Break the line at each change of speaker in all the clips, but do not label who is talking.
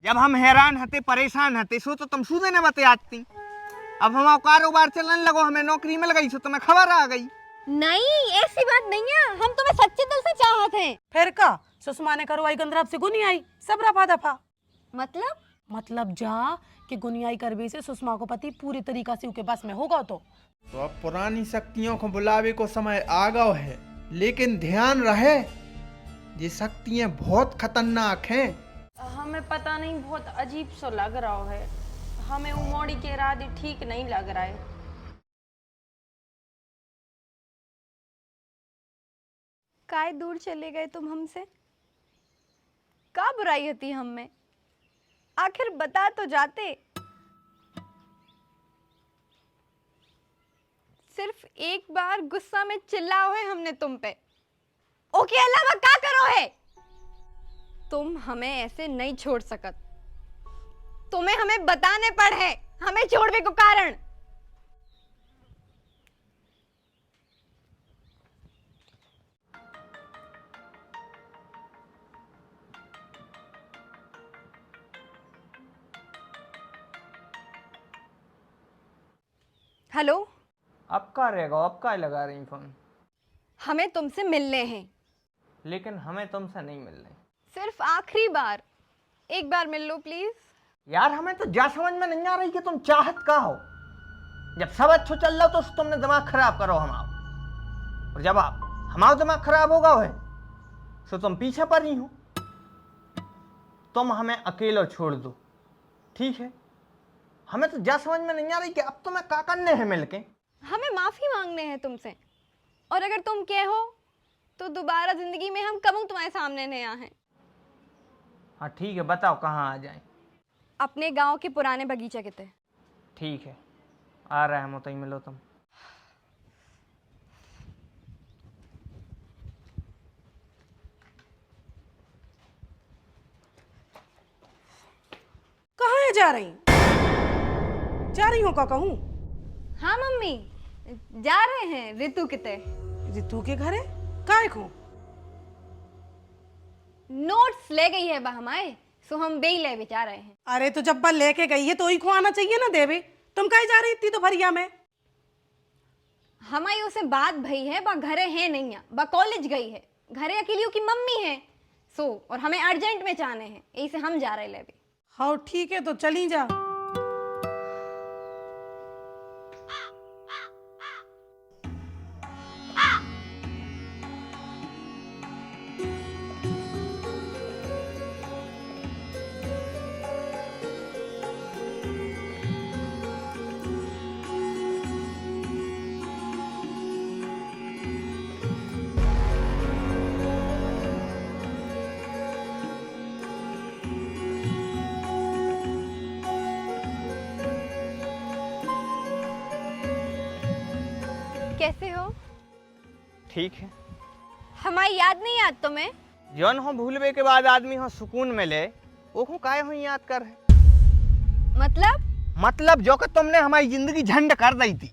जब हम हैरान हते परेशान हते सो तो तुम सूदे ने बते आती। अब हमारा कारोबार चलने लगो, हमें नौकरी मिल गई, सो तुम्हें खबर आ गई।
नहीं ऐसी बात नहीं है, हम तुम्हें सच्चे दिल से चाहते हैं।
फिर का सुषमा ने करवाई गंधराब से गुनियाई, सब रफा दफा।
मतलब
जा कि गुनियाई करबे से सुषमा को पति पूरी तरीका से उसके बस में होगा। तो
अब पुरानी शक्तियों को बुलावे को समय आ गया है, लेकिन ध्यान रहे ये शक्तियां बहुत खतरनाक हैं।
हमें पता नहीं, बहुत अजीब सा लग रहा है। हमें उमोड़ी के इरादे ठीक नहीं लग रहा है।
काय दूर चले गए तुम हमसे? क्या बुराई होती हम में? आखिर बता तो जाते। सिर्फ एक बार गुस्सा में चिल्लाओ है हमने तुम पे, ओके अलावा क्या करो है? तुम हमें ऐसे नहीं छोड़ सकत। तुम्हें हमें बताने पड़े हमें छोड़ने को कारण। हेलो,
अब का रहेगा, अब का लगा रही फोन?
हमें तुमसे मिलने हैं।
लेकिन हमें तुमसे नहीं मिल रही।
सिर्फ आखिरी बार, एक बार मिल लो प्लीज।
यार हमें तो जा समझ में नहीं आ रही कि तुम चाहत का हो। जब सब अच्छा चल रहा तो तुमने दिमाग खराब करो हमारा, और जब आप हमारा दिमाग खराब होगा है तो तुम पीछे पर ही हो। तुम हमें अकेला छोड़ दो, ठीक है? हमें तो जा समझ में नहीं आ रही कि अब तुम्हें क्या करने हैं मिलके।
हमें माफी मांगने हैं तुमसे, और अगर तुम कहो तो दोबारा जिंदगी में हम कभी तुम्हारे सामने नहीं आए।
हाँ ठीक है, बताओ कहाँ आ जाए?
अपने गांव के पुराने बगीचे के थे।
ठीक है, आ रहा है, मुझे मिलो तुम।
कहाँ है जा रही? जा रही हूँ का कहूँ?
हाँ मम्मी, जा रहे हैं ऋतु किते।
रितु के घरे काय को?
नोट्स ले गई है बा हमारे, सो हम बे ले बिचा रहे हैं।
अरे तो जब बा लेके गई है तो ही को आना चाहिए ना देवे। तुम कहीं जा रही थी दोपहरिया में?
हमारी उसे बात भई है, बा घरे है नहीं है, बा कॉलेज गई है। घरे अकेलियों की मम्मी है, सो और हमें अर्जेंट में जाने हैं, यही से हम जा रहे ले भी।
हाँ ठीक है, तो चली जा।
कैसे हो?
ठीक है।
हमारी याद नहीं आती तुम्हें?
जौन हो भूलवे के बाद आदमी हो सुकून मिले, वो काय हो याद कर है। मतलब जो कि तुमने हमारी जिंदगी झंड कर दी थी,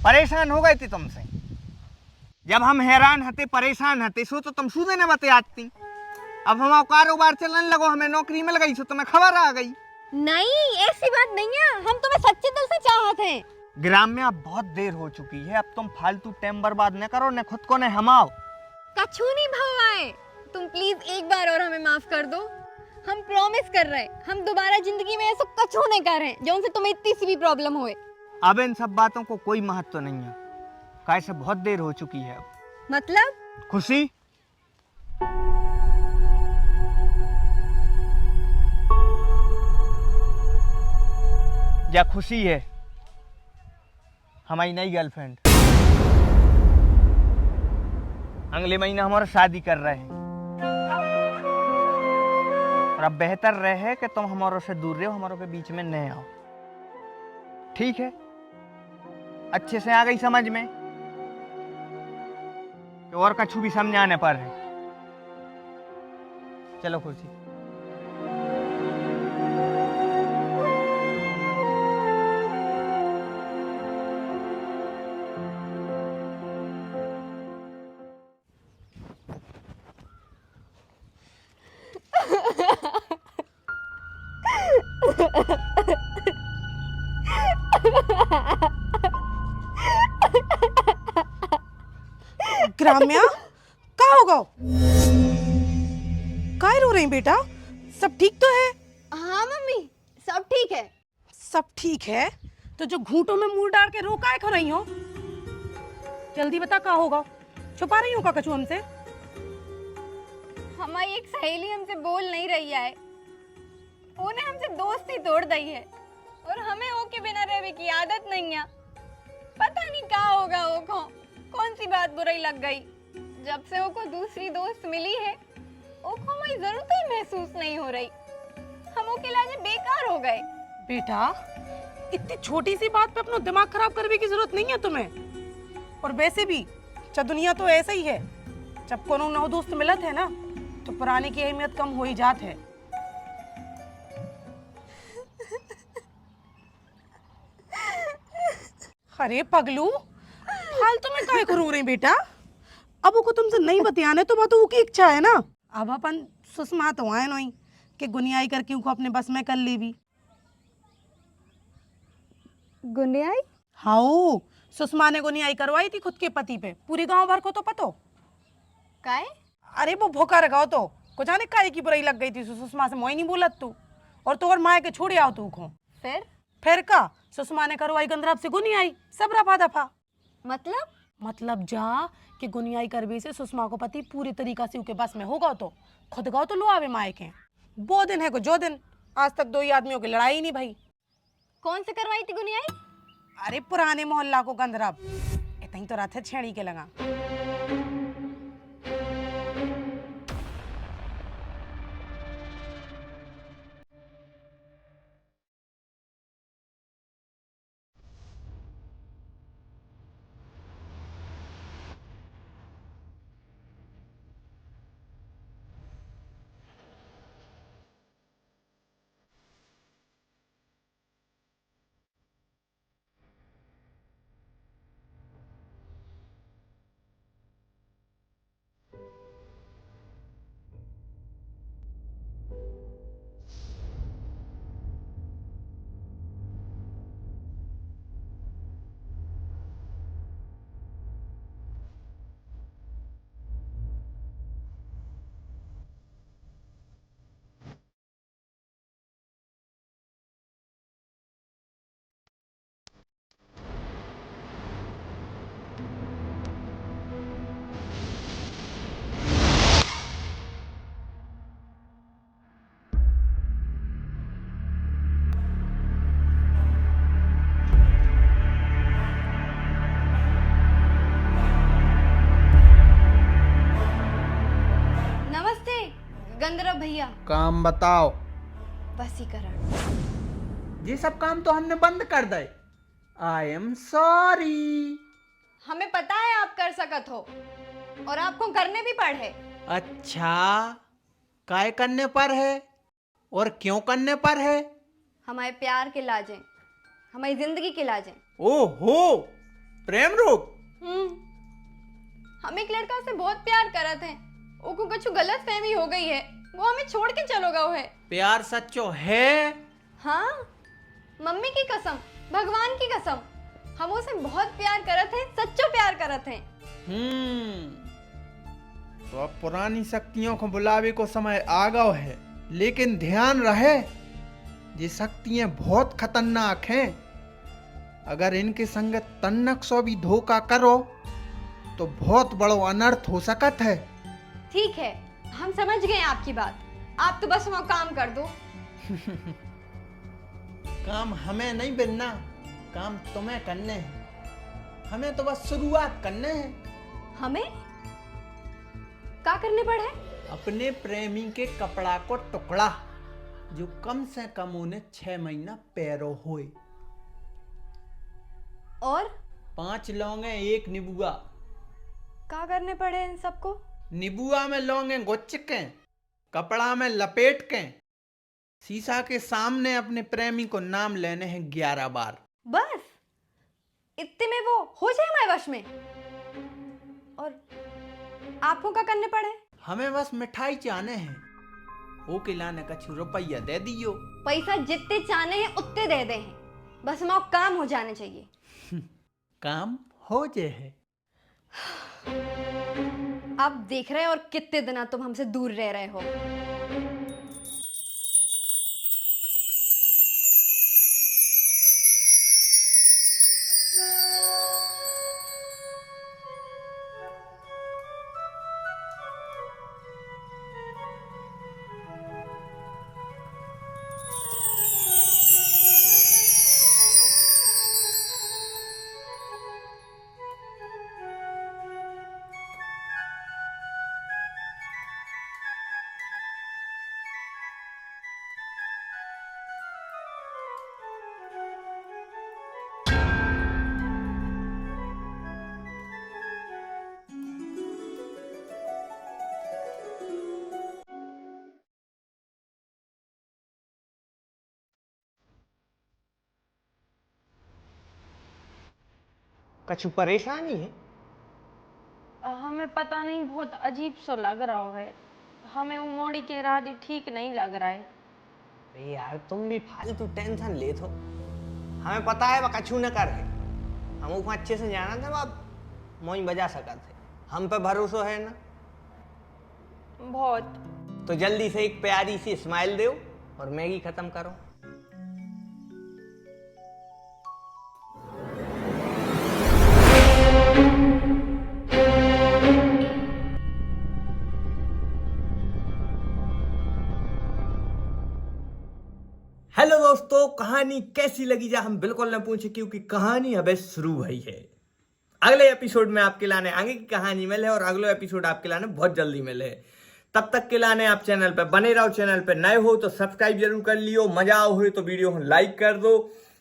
परेशान हो गई थी तुमसे। जब हम हैरान हते परेशान हते सो तो तुम सूदे ने बते आती। अब हमारा कारोबार चलने लगो, हमें नौकरी मिल गई, सो तुम्हें खबर आ गई।
नहीं ऐसी बात नहीं है, हम तुम्हें सच्चे दिल से चाहते हैं।
ग्राम में अब बहुत देर हो चुकी है, अब तुम फालतू टाइम बर्बाद न करो, न खुद को न हमाओ।
कछु नहीं भवाए, तुम प्लीज एक बार और हमें माफ कर दो। हम प्रॉमिस कर रहे हैं, हम दोबारा जिंदगी में ऐसा कछु नहीं कर रहे हैं जो उनसे तुम्हें इतनी सी भी प्रॉब्लम होए।
अब इन सब बातों को कोई महत्व नहीं है, कैसे बहुत देर हो चुकी है। अब
मतलब
खुशी, या खुशी है हमारी नई गर्लफ्रेंड। अगले महीने हमारा शादी कर रहे हैं, और अब बेहतर रहे कि तुम हमारों से दूर रहो, हमारों के बीच में न आओ, ठीक है? अच्छे से आ गई समझ में कि और कछु भी समझाने पर है। चलो खुशी।
ग्राम्या कहाँ हो गो? काहे रो रही बेटा? सब ठीक तो है?
हाँ मम्मी, सब ठीक है।
सब ठीक है तो जो घूंटों में मुंह डाल के रो काहे खा रही हो? जल्दी बता कहाँ होगा? छुपा रही हो का कछु हमसे?
हमारी एक सहेली हमसे बोल नहीं रही है, उन्हें हमसे दोस्ती तोड़ दी है और हमें वो के बिना रहने की आदत नहीं है। पता नहीं क्या होगा वो को, कौन सी बात बुरी लग गई। जब से वो को दूसरी दोस्त मिली है, वो को हमारी जरूरत ही महसूस नहीं हो रही। हम वो के लाने बेकार हो गए।
बेटा इतनी छोटी सी बात पे अपना दिमाग खराब करने की जरूरत नहीं है तुम्हें। और वैसे भी दुनिया तो ऐसा ही है, जब कोनो नौ दोस्त मिलत है ना तो पुराने की अहमियत कम हो ही जात है। अरे पगलू, फालतू में काहे को रो रही बेटा? अब वो को तुमसे नहीं बतियाने तो बात वो की इच्छा है ना। अब अपन सुषमा तो आए नहीं कि गुनियाई करके उनको अपने बस में कर ली भी।
गुंडियाई?
हाँ, सुषमा ने गुनियाई करवाई थी खुद के पति पे, पूरे गांव भर को तो पतो।
काहे?
अरे वो भूखा रखाओ तो को जाने काहे की बुराई लग गई थी। सुषमा से मोई नहीं बोलत तू, और तो और माए के छोड़े आओ तू को। फिर का सुषमा ने करवाई गंधराब से गुनियाई, सब रफा दफा। मतलब जा कि गुनियाई करवे से सुषमा को पति पूरी तरीका से उनके बस में होगा तो खुद गाओ तो लो आवे माए के। वो दिन है को जो दिन, आज तक दो ही आदमियों की लड़ाई नहीं भाई।
कौन से करवाई थी गुनियाई?
अरे पुराने मोहल्ला को गंधराब, इतना ही तो रात है छेड़ी के लगा।
गंधर्व भैया।
काम बताओ।
वसीकरण।
ये सब काम तो हमने बंद कर दे। I am sorry.
हमें पता है आप कर सकत हो और आपको करने भी पड़े।
अच्छा, काय करने पर है और क्यों करने पर है?
हमारे प्यार के लाजें, हमारी जिंदगी के लाजें।
ओहो, प्रेम रोग।
हम एक लड़का से बहुत प्यार करत हैं, उनको कुछ गलत फहमी हो गई है, वो हमें छोड़ के चलो गए है।
प्यार सच्चो है?
हाँ, मम्मी की कसम, भगवान की कसम, हम उसे बहुत प्यार करत हैं, सच्चो प्यार करत हैं।
तो अब पुरानी शक्तियों को बुलावे को समय आ गया है, लेकिन ध्यान रहे ये शक्तियां बहुत खतरनाक हैं। अगर इनके संग तन्नक सो भी धोखा करो तो बहुत बड़ो अनर्थ हो सकत है।
ठीक है, हम समझ गए आपकी बात, आप तो बस वहाँ काम कर दो।
काम हमें नहीं बनना, काम तुम्हें करने हैं। हमें तो बस शुरुआत करने हैं।
हमें क्या करने पड़े?
अपने प्रेमी के कपड़ा को टुकड़ा जो कम से कम उन्हें 6 महीना पैरो होए,
और
5 लौंगे 1 निबुआ।
क्या करने पड़े इन सबको?
निबुआ में लौंगे गुच्च के, कपड़ा में लपेट के, शीशा के सामने अपने प्रेमी को नाम लेने हैं 11 बार।
बस इतने में वो हो जाए हमारे वश में? और आपको क्या करने पड़े?
हमें बस मिठाई चाहने हैं, वो खिलाने का 6 रुपया दे दियो।
पैसा जितने चाहने हैं उतने दे दे हैं, बस हमारा काम हो जाने चाहिए।
काम हो जे है।
अब देख रहे हो और कितने दिन तुम हमसे दूर रह रहे हो।
कछु परेशानी है?
हमें पता नहीं, बहुत अजीब सा लग रहा है। हमें वो मोड़ी के इरादे ठीक नहीं लग रहा है।
अरे यार तुम भी फालतू टेंशन ले थो। हमें पता है वह कछु न कर है। हम उसको अच्छे से जाना था, अब मोई बजा सका थे। हम पे भरोसा है ना?
बहुत।
तो जल्दी से एक प्यारी सी स्माइल दो और मैगी खत्म करो। हेलो दोस्तों, कहानी कैसी लगी जा हम बिल्कुल न पूछे, क्योंकि कहानी अबे शुरू हुई है। अगले एपिसोड में आपके लाने आगे की कहानी मिले और अगले एपिसोड आपके लाने बहुत जल्दी मिले। तब तक के लाने आप चैनल पे बने रहो। चैनल पे नए हो तो सब्सक्राइब जरूर कर लियो। मजा आओ हुए तो वीडियो को लाइक कर दो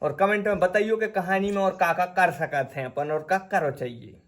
और कमेंट में बताइयो कि कहानी में और का कर सकते हैं अपन और का करो चाहिए।